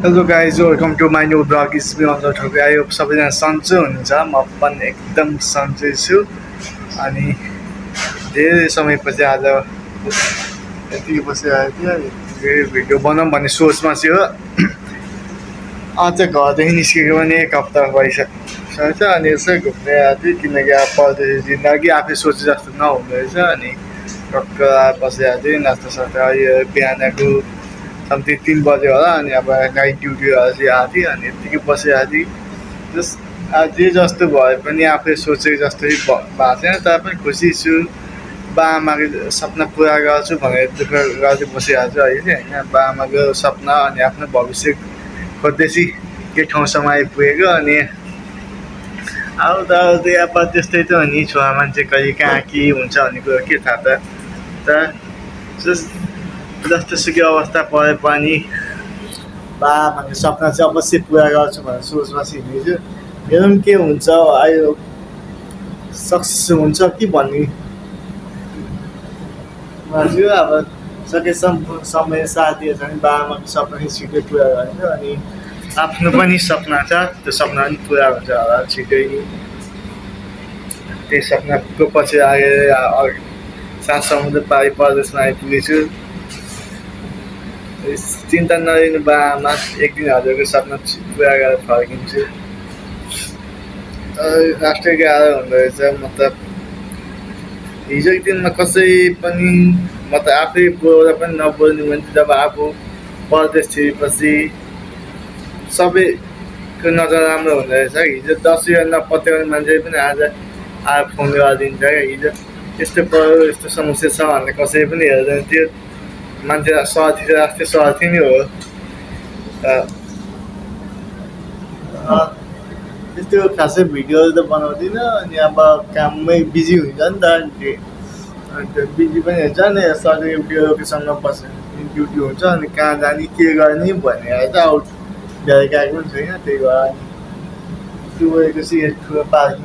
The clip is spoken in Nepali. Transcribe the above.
Hello guys, welcome to my new blog. It's me on the topic. I hope सबैजना सन्चै हुनुहुन्छ। म पनि एकदम सन्चै छु अनि धेरै समयपछि आज यति बसिरहेको थिएँ भिडियो बनाऊँ भन्ने सोचमा थियो। आज घरदेखि निस्केको पनि एक हप्ता भइसकेको छ अनि यसै घुम्दै आएको थिएँ किनकि अब परदेशी जिन्दगी आफै सोचे जस्तो नहुँदो रहेछ अनि टक्क बसिरहेको थिएँ नाच्दासाथै अहिले बिहानको समथिङ 3 बज्यो होला अनि अब नाइट ड्युटी अझै आएको थिएँ अनि यत्तिकै बसिरहेको थिएँ। जे जस्तो भए पनि आफूले सोचेको जस्तो भएको छैन तर पनि खुसी छु। बाआमाको सपना पुरा गर्छु भनेर दुःख गर्दै बसिरहेको छु अहिले होइन। बाआमाको सपना अनि आफ्नो भविष्य खोज्दैछु के ठाउँसम्म आइपुगेको अनि अब त अब त्यस्तै त हो नि, छोरा मान्छे कहिले कहाँ के हुन्छ भन्ने कुरो के थाहा त। जस्तोसुकै अवस्था परे पनि बाआमाको सपना चाहिँ अवश्य पुरा गर्छु भनेर सोचमा हिँड्दैछु। हेरौँ के हुन्छ, अहिले सक्सेस हुन्छ कि भन्ने भन्छु। अब सकेसम्म समय साथ दिएछ भने बाआमाको सपना चाहिँ छिटै पुरा गरिन्छ अनि आफ्नो पनि सपना छ, त्यो सपना पनि पुरा हुन्छ होला छिटै। त्यही सपनाको पछि आएर सात समुद्र पारि परदेशमा आइपुगेछु। चिन्ता नलिनु बाआमा, एक दिन हजुरको सपना पुरा गरेर फर्किन्छु। राष्ट्रै गाह्रो हुँदो रहेछ। मतलब हिजोको दिनमा कसै पनि आफै बोलेर पनि नबोल्ने मान्छे जब आफू परदेश छिरेपछि सबैको नजर राम्रो हुँदो रहेछ। हिजो 10 रुपियाँ नपत्याउने मान्छे पनि आज आएर फोन गरिदिन्छ क्या। हिजो यस्तो पऱ्यो यस्तो समस्या छ भनेर कसैले पनि हेर्दैन थियो। मान्छेलाई स्वार्थी त राष्ट्रिय स्वार्थी नै हो। त्यस्तो खासै भिडियोहरू त बनाउँदिनँ अनि अब काममै बिजी हुन्छ नि त। अन्त बिजी पनि हुन्छ नि, सधैँ एउटा लोकेसनमा बस्ने ड्युटी हुन्छ अनि कहाँ जाने के गर्ने भन्ने आएर आउट भ्याएर गएको पनि छैन। त्यही भएर त्यो ठुलो पार्किङ